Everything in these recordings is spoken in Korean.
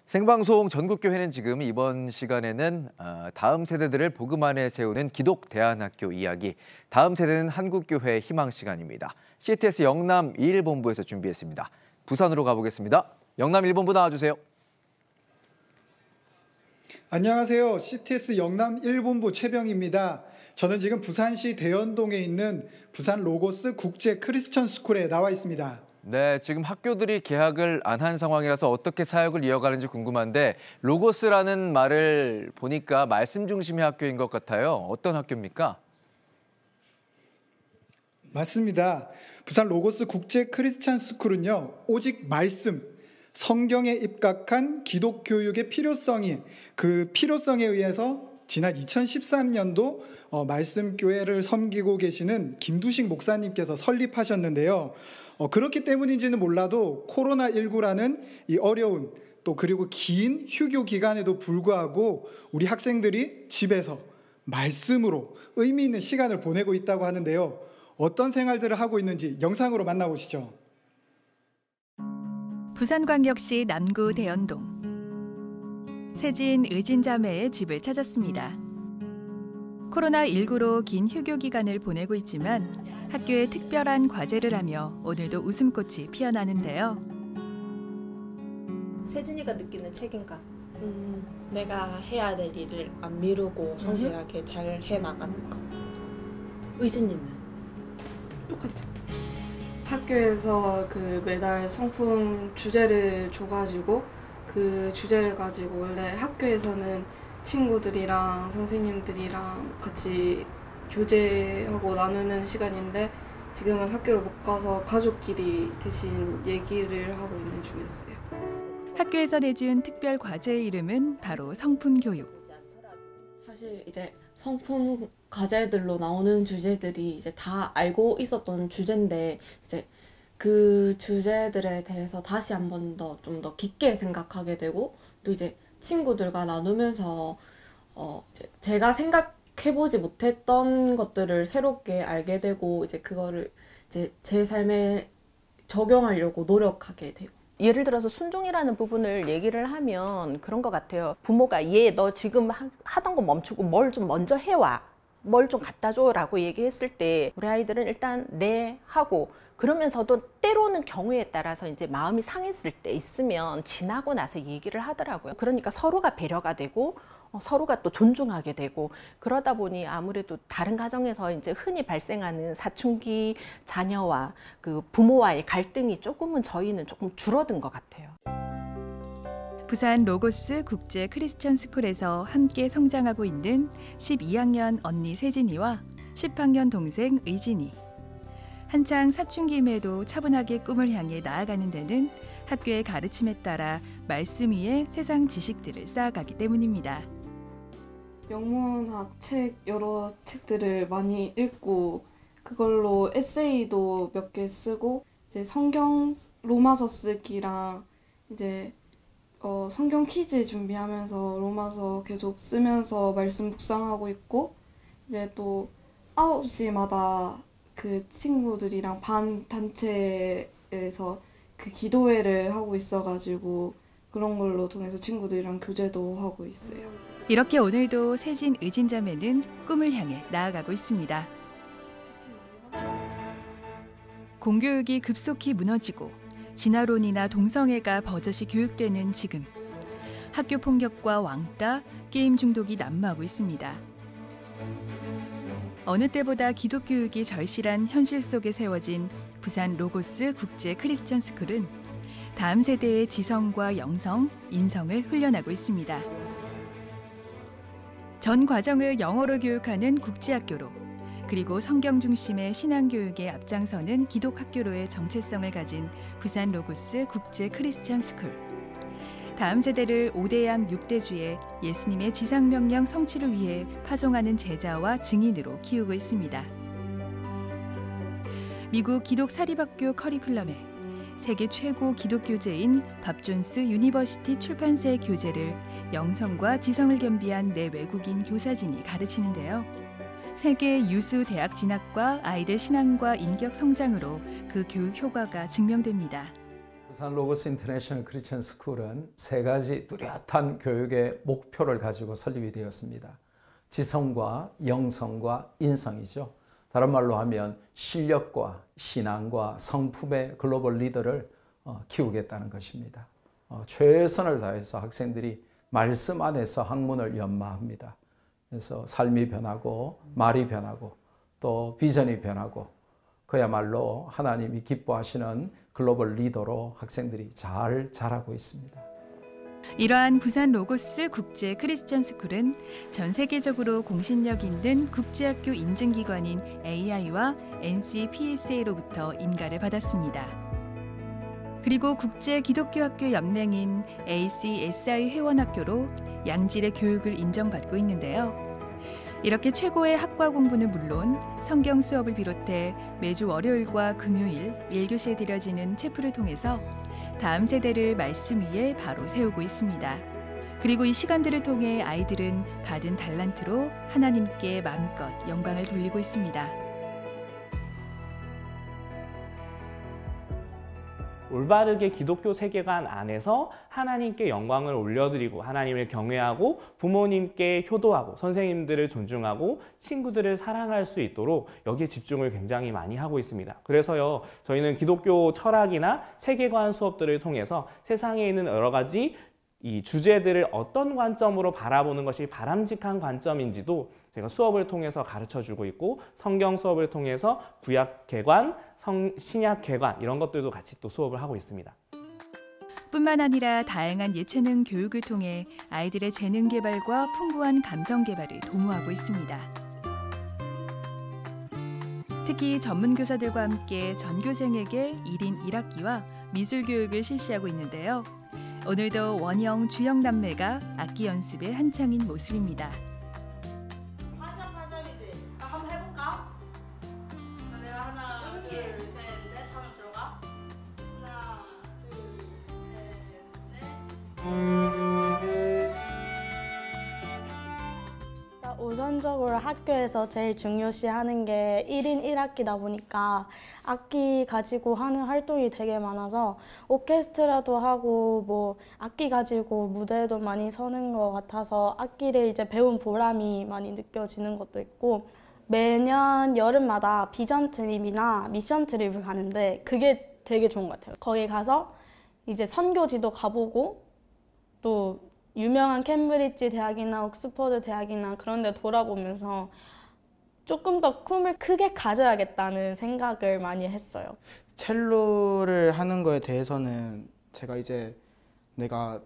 생방송 전국교회는 지금 이번 시간에는 다음 세대들을 복음 안에 세우는 기독대안학교 이야기, 다음 세대는 한국교회의 희망 시간입니다. CTS 영남 2일본부에서 준비했습니다. 부산으로 가보겠습니다. 영남 1본부 나와주세요. 안녕하세요. CTS 영남 1본부 최병입니다. 저는 지금 부산시 대연동에 있는 부산 로고스 국제 크리스천 스쿨에 나와 있습니다. 네, 지금 학교들이 개학을 안 한 상황이라서 어떻게 사역을 이어가는지 궁금한데 로고스라는 말을 보니까 말씀 중심의 학교인 것 같아요. 어떤 학교입니까? 맞습니다. 부산 로고스 국제 크리스천 스쿨은요, 오직 말씀, 성경에 입각한 기독 교육의 필요성에 의해서 지난 2013년도 말씀 교회를 섬기고 계시는 김두식 목사님께서 설립하셨는데요. 그렇기 때문인지는 몰라도 코로나19라는 이 어려운 또 그리고 긴 휴교 기간에도 불구하고 우리 학생들이 집에서 말씀으로 의미 있는 시간을 보내고 있다고 하는데요. 어떤 생활들을 하고 있는지 영상으로 만나보시죠. 부산광역시 남구 대연동. 세진 의진 자매의 집을 찾았습니다. 코로나19로 긴 휴교 기간을 보내고 있지만 학교에 특별한 과제를 하며 오늘도 웃음꽃이 피어나는데요. 세진이가 느끼는 책임감. 내가 해야 될 일을 안 미루고 성실하게 잘 해나가는 거. 의진이는? 똑같아. 학교에서 그 매달 성품 주제를 줘가지고 그 주제를 가지고 원래 학교에서는 친구들이랑 선생님들이랑 같이 교제하고 나누는 시간인데 지금은 학교를 못 가서 가족끼리 대신 얘기를 하고 있는 중이었어요. 학교에서 내준 특별 과제의 이름은 바로 성품 교육. 사실 이제 성품 과제들로 나오는 주제들이 이제 다 알고 있었던 주제인데 이제 그 주제들에 대해서 다시 한 번 더 좀 더 깊게 생각하게 되고 또 이제 친구들과 나누면서 이제 제가 생각해보지 못했던 것들을 새롭게 알게 되고 이제 그거를 이제 제 삶에 적용하려고 노력하게 돼요. 예를 들어서 순종이라는 부분을 얘기를 하면 그런 것 같아요. 부모가 얘 너 지금 하던 거 멈추고 뭘 좀 먼저 해와. 뭘 좀 갖다 줘라고 얘기했을 때 우리 아이들은 일단 네 하고 그러면서도 때로는 경우에 따라서 이제 마음이 상했을 때 있으면 지나고 나서 얘기를 하더라고요. 그러니까 서로가 배려가 되고 서로가 또 존중하게 되고 그러다 보니 아무래도 다른 가정에서 이제 흔히 발생하는 사춘기 자녀와 그 부모와의 갈등이 저희는 조금 줄어든 것 같아요. 부산 로고스 국제 크리스천 스쿨에서 함께 성장하고 있는 12학년 언니 세진이와 10학년 동생 의진이. 한창 사춘기임에도 차분하게 꿈을 향해 나아가는 데는 학교의 가르침에 따라 말씀 위에 세상 지식들을 쌓아가기 때문입니다. 영문학 책 여러 책들을 많이 읽고 그걸로 에세이도 몇 개 쓰고 이제 성경 로마서 쓰기랑 이제 성경 퀴즈 준비하면서 로마서 계속 쓰면서 말씀 묵상하고 있고 이제 또 9시마다 그 친구들이랑 반 단체에서 그 기도회를 하고 있어가지고 그런 걸로 통해서 친구들이랑 교제도 하고 있어요. 이렇게 오늘도 세진 의진 자매는 꿈을 향해 나아가고 있습니다. 공교육이 급속히 무너지고 진화론이나 동성애가 버젓이 교육되는 지금 학교 폭력과 왕따, 게임 중독이 난무하고 있습니다. 어느 때보다 기독 교육이 절실한 현실 속에 세워진 부산 로고스 국제 크리스천 스쿨은 다음 세대의 지성과 영성, 인성을 훈련하고 있습니다. 전 과정을 영어로 교육하는 국제학교로 그리고 성경 중심의 신앙교육에 앞장서는 기독학교로의 정체성을 가진 부산 로고스 국제 크리스천 스쿨. 다음 세대를 5대양 6대주의 예수님의 지상명령 성취를 위해 파송하는 제자와 증인으로 키우고 있습니다. 미국 기독사립학교 커리큘럼에 세계 최고 기독교재인 밥존스 유니버시티 출판사의 교재를 영성과 지성을 겸비한 내외국인 교사진이 가르치는데요. 세계 유수 대학 진학과 아이들 신앙과 인격 성장으로 그 교육 효과가 증명됩니다. 부산 로고스 인터내셔널 크리스천 스쿨은 세 가지 뚜렷한 교육의 목표를 가지고 설립이 되었습니다. 지성과 영성과 인성이죠. 다른 말로 하면 실력과 신앙과 성품의 글로벌 리더를 키우겠다는 것입니다. 최선을 다해서 학생들이 말씀 안에서 학문을 연마합니다. 그래서 삶이 변하고 말이 변하고 또 비전이 변하고 그야말로 하나님이 기뻐하시는 글로벌 리더로 학생들이 잘 자라고 있습니다. 이러한 부산 로고스 국제 크리스천 스쿨은 전 세계적으로 공신력 있는 국제학교 인증기관인 AI와 NCPSA로부터 인가를 받았습니다. 그리고 국제 기독교학교 연맹인 ACSI 회원학교로 양질의 교육을 인정받고 있는데요. 이렇게 최고의 학과 공부는 물론 성경 수업을 비롯해 매주 월요일과 금요일 1교시에 드려지는 체프를 통해서 다음 세대를 말씀 위에 바로 세우고 있습니다. 그리고 이 시간들을 통해 아이들은 받은 달란트로 하나님께 마음껏 영광을 돌리고 있습니다. 올바르게 기독교 세계관 안에서 하나님께 영광을 올려드리고 하나님을 경외하고 부모님께 효도하고 선생님들을 존중하고 친구들을 사랑할 수 있도록 여기에 집중을 굉장히 많이 하고 있습니다. 그래서요, 저희는 기독교 철학이나 세계관 수업들을 통해서 세상에 있는 여러 가지 이 주제들을 어떤 관점으로 바라보는 것이 바람직한 관점인지도 제가 수업을 통해서 가르쳐주고 있고, 성경 수업을 통해서 구약 개관, 신약 개관 이런 것들도 같이 또 수업을 하고 있습니다. 뿐만 아니라 다양한 예체능 교육을 통해 아이들의 재능 개발과 풍부한 감성 개발을 도모하고 있습니다. 특히 전문 교사들과 함께 전교생에게 1인 1학기와 미술 교육을 실시하고 있는데요. 오늘도 원영, 주영 남매가 악기 연습에 한창인 모습입니다. 반짝반짝이지? 나 한번 해볼까? 내가 하나, 둘, 셋, 넷 하면 들어가? 하나, 둘, 셋, 넷. 우선적으로 학교에서 제일 중요시하는 게 1인 1학기다 보니까 악기 가지고 하는 활동이 되게 많아서 오케스트라도 하고 뭐 악기 가지고 무대에도 많이 서는 것 같아서 악기를 이제 배운 보람이 많이 느껴지는 것도 있고, 매년 여름마다 비전 트립이나 미션 트립을 가는데 그게 되게 좋은 것 같아요. 거기 가서 이제 선교지도 가보고 또 유명한 캠브리지 대학이나 옥스퍼드 대학이나 그런 데 돌아보면서 조금 더 꿈을 크게 가져야겠다는 생각을 많이 했어요. 첼로를 하는 거에 대해서는 제가 이제 내가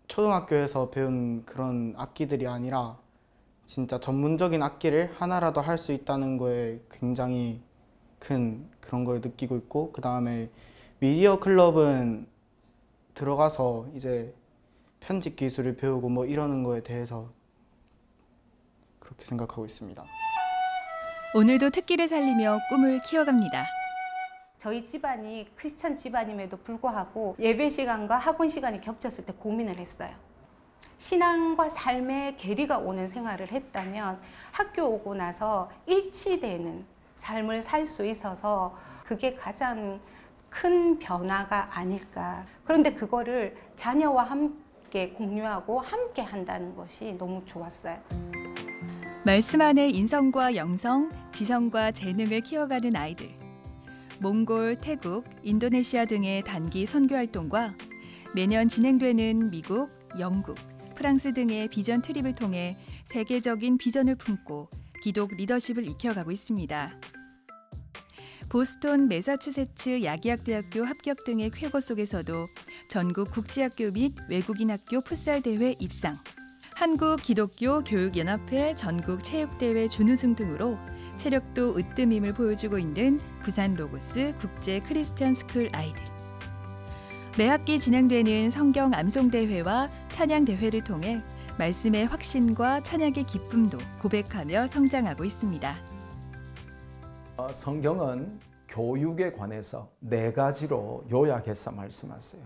초등학교에서 배운 그런 악기들이 아니라 진짜 전문적인 악기를 하나라도 할 수 있다는 거에 굉장히 큰 그런 걸 느끼고 있고, 그 다음에 미디어 클럽은 들어가서 이제 편집 기술을 배우고 뭐 이러는 거에 대해서 그렇게 생각하고 있습니다. 오늘도 특기를 살리며 꿈을 키워갑니다. 저희 집안이 크리스찬 집안임에도 불구하고 예배 시간과 학원 시간이 겹쳤을 때 고민을 했어요. 신앙과 삶의 괴리가 오는 생활을 했다면 학교 오고 나서 일치되는 삶을 살 수 있어서 그게 가장 큰 변화가 아닐까. 그런데 그거를 자녀와 함께 공유하고 함께 한다는 것이 너무 좋았어요. 말씀 안에 인성과 영성, 지성과 재능을 키워가는 아이들. 몽골, 태국, 인도네시아 등의 단기 선교 활동과 매년 진행되는 미국, 영국, 프랑스 등의 비전 트립을 통해 세계적인 비전을 품고 기독 리더십을 익혀가고 있습니다. 보스턴 매사추세츠 야기학대학교 합격 등의 쾌거 속에서도 전국 국제학교 및 외국인 학교 풋살 대회 입상, 한국 기독교 교육연합회 전국 체육대회 준우승 등으로 체력도 으뜸임을 보여주고 있는 부산 로고스 국제 크리스천 스쿨 아이들. 매 학기 진행되는 성경 암송대회와 찬양대회를 통해 말씀의 확신과 찬양의 기쁨도 고백하며 성장하고 있습니다. 성경은 교육에 관해서 4가지로 요약해서 말씀하세요.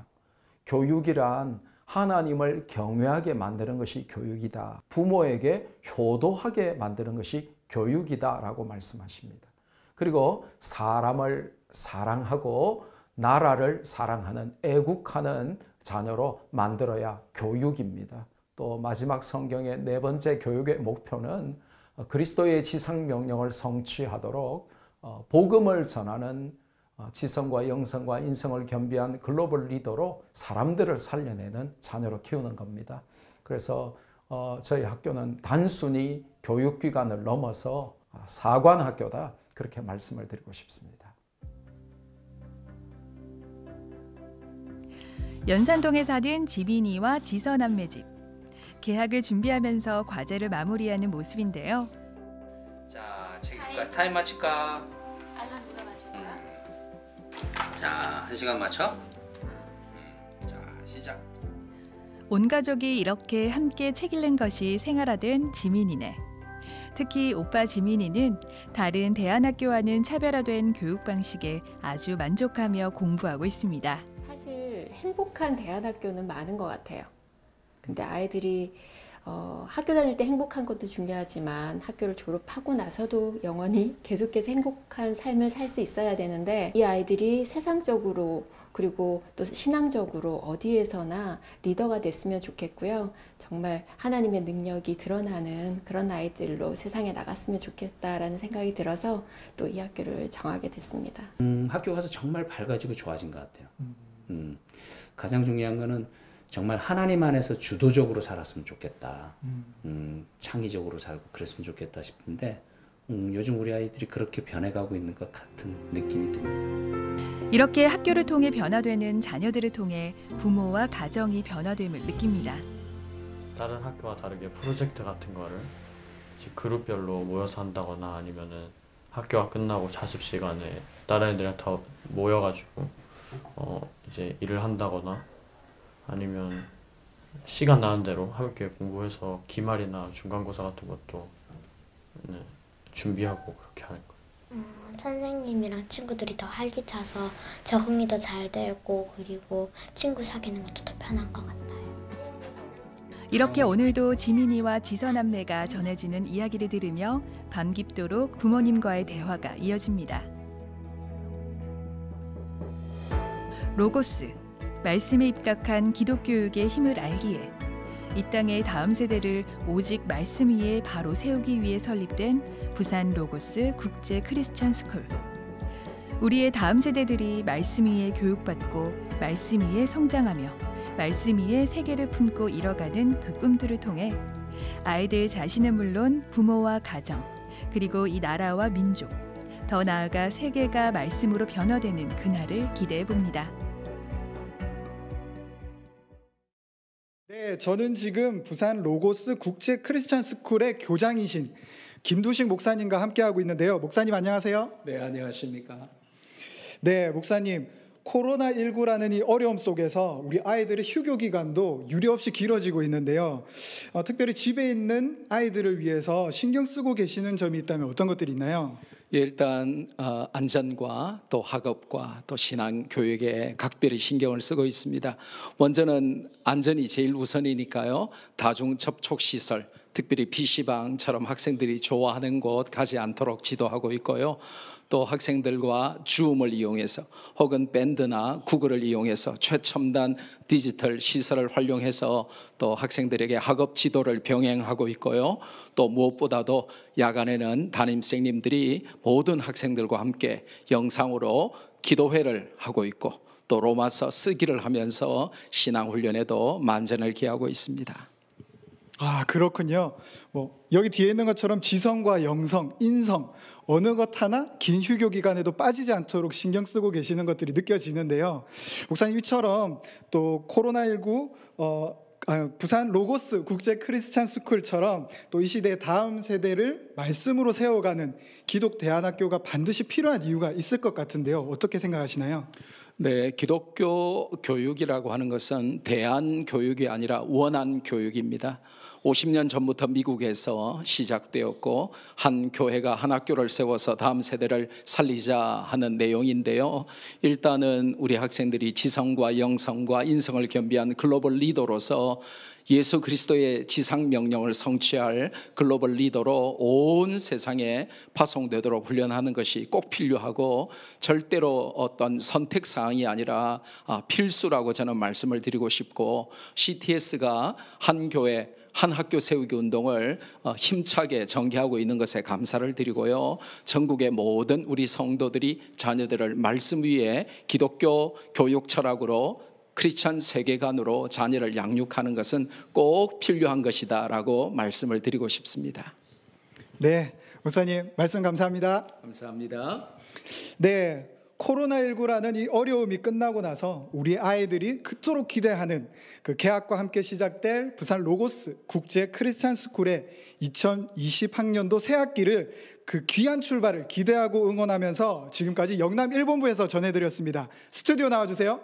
교육이란 하나님을 경외하게 만드는 것이 교육이다. 부모에게 효도하게 만드는 것이 교육이다 라고 말씀하십니다. 그리고 사람을 사랑하고 나라를 사랑하는 애국하는 자녀로 만들어야 교육입니다. 또 마지막 성경의 네 번째 교육의 목표는 그리스도의 지상명령을 성취하도록 복음을 전하는 지성과 영성과 인성을 겸비한 글로벌 리더로 사람들을 살려내는 자녀로 키우는 겁니다. 그래서 저희 학교는 단순히 교육기관을 넘어서 사관학교다, 그렇게 말씀을 드리고 싶습니다. 연산동에 사는 지빈이와 지선남매 집. 개학을 준비하면서 과제를 마무리하는 모습인데요. 자, 책임까 타임 맞힐까? 알람 누가 맞출 거야? 자, 1시간 맞춰? 자, 시작. 온 가족이 이렇게 함께 책 읽는 것이 생활화된 지민이네. 특히 오빠 지민이는 다른 대안학교와는 차별화된 교육 방식에 아주 만족하며 공부하고 있습니다. 사실 행복한 대안학교는 많은 것 같아요. 근데 아이들이 학교 다닐 때 행복한 것도 중요하지만 학교를 졸업하고 나서도 영원히 계속해서 행복한 삶을 살 수 있어야 되는데, 이 아이들이 세상적으로 그리고 또 신앙적으로 어디에서나 리더가 됐으면 좋겠고요. 정말 하나님의 능력이 드러나는 그런 아이들로 세상에 나갔으면 좋겠다라는 생각이 들어서 또 이 학교를 정하게 됐습니다. 학교 가서 정말 밝아지고 좋아진 것 같아요. 가장 중요한 거는 정말 하나님 안에서 주도적으로 살았으면 좋겠다. 창의적으로 살고 그랬으면 좋겠다 싶은데 요즘 우리 아이들이 그렇게 변해가고 있는 것 같은 느낌이 듭니다. 이렇게 학교를 통해 변화되는 자녀들을 통해 부모와 가정이 변화됨을 느낍니다. 다른 학교와 다르게 프로젝트 같은 거를 그룹별로 모여서 한다거나 아니면은 학교가 끝나고 자습 시간에 다른 애들이랑 다 모여가지고 이제 일을 한다거나 아니면 시간 나는 대로 함께 공부해서 기말이나 중간고사 같은 것도 준비하고 그렇게 하는 거예요. 선생님이랑 친구들이 더 활기차서 적응이 더 잘 되고 그리고 친구 사귀는 것도 더 편한 것 같아요. 이렇게 오늘도 지민이와 지선남매가 전해주는 이야기를 들으며 밤 깊도록 부모님과의 대화가 이어집니다. 로고스, 말씀에 입각한 기독교육의 힘을 알기에 이 땅의 다음 세대를 오직 말씀 위에 바로 세우기 위해 설립된 부산 로고스 국제 크리스천 스쿨. 우리의 다음 세대들이 말씀 위에 교육받고 말씀 위에 성장하며 말씀 위에 세계를 품고 이뤄가는 그 꿈들을 통해 아이들 자신은 물론 부모와 가정, 그리고 이 나라와 민족, 더 나아가 세계가 말씀으로 변화되는 그날을 기대해 봅니다. 네, 저는 지금 부산 로고스 국제 크리스천 스쿨의 교장이신 김두식 목사님과 함께하고 있는데요. 목사님 안녕하세요. 네, 안녕하십니까. 네, 목사님. 코로나19라는 이 어려움 속에서 우리 아이들의 휴교 기간도 유례없이 길어지고 있는데요. 특별히 집에 있는 아이들을 위해서 신경 쓰고 계시는 점이 있다면 어떤 것들이 있나요? 예, 일단 안전과 또 학업과 또 신앙 교육에 각별히 신경을 쓰고 있습니다. 먼저는 안전이 제일 우선이니까요. 다중 접촉 시설, 특별히 PC방처럼 학생들이 좋아하는 곳 가지 않도록 지도하고 있고요. 또 학생들과 줌을 이용해서 혹은 밴드나 구글을 이용해서 최첨단 디지털 시설을 활용해서 또 학생들에게 학업 지도를 병행하고 있고요. 또 무엇보다도 야간에는 담임선생님들이 모든 학생들과 함께 영상으로 기도회를 하고 있고 또 로마서 쓰기를 하면서 신앙훈련에도 만전을 기하고 있습니다. 아, 그렇군요. 여기 뒤에 있는 것처럼 지성과 영성, 인성 어느 것 하나 긴 휴교 기간에도 빠지지 않도록 신경 쓰고 계시는 것들이 느껴지는데요. 목사님처럼 또 코로나19 부산 로고스 국제 크리스찬 스쿨처럼 또 이 시대의 다음 세대를 말씀으로 세워가는 기독 대안학교가 반드시 필요한 이유가 있을 것 같은데요. 어떻게 생각하시나요? 네, 기독교 교육이라고 하는 것은 대안 교육이 아니라 원한 교육입니다. 50년 전부터 미국에서 시작되었고 한 교회가 한 학교를 세워서 다음 세대를 살리자 하는 내용인데요. 일단은 우리 학생들이 지성과 영성과 인성을 겸비한 글로벌 리더로서 예수 그리스도의 지상 명령을 성취할 글로벌 리더로 온 세상에 파송되도록 훈련하는 것이 꼭 필요하고 절대로 어떤 선택 사항이 아니라 필수라고 저는 말씀을 드리고 싶고, CTS가 한 교회 한 학교 세우기 운동을 힘차게 전개하고 있는 것에 감사를 드리고요. 전국의 모든 우리 성도들이 자녀들을 말씀 위에 기독교 교육 철학으로 크리스찬 세계관으로 자녀를 양육하는 것은 꼭 필요한 것이다 라고 말씀을 드리고 싶습니다. 네, 목사님 말씀 감사합니다. 감사합니다. 네, 코로나19라는 이 어려움이 끝나고 나서 우리 아이들이 그토록 기대하는 그 개학과 함께 시작될 부산 로고스 국제 크리스찬 스쿨의 2020학년도 새 학기를 그 귀한 출발을 기대하고 응원하면서 지금까지 영남 1본부에서 전해드렸습니다. 스튜디오 나와주세요.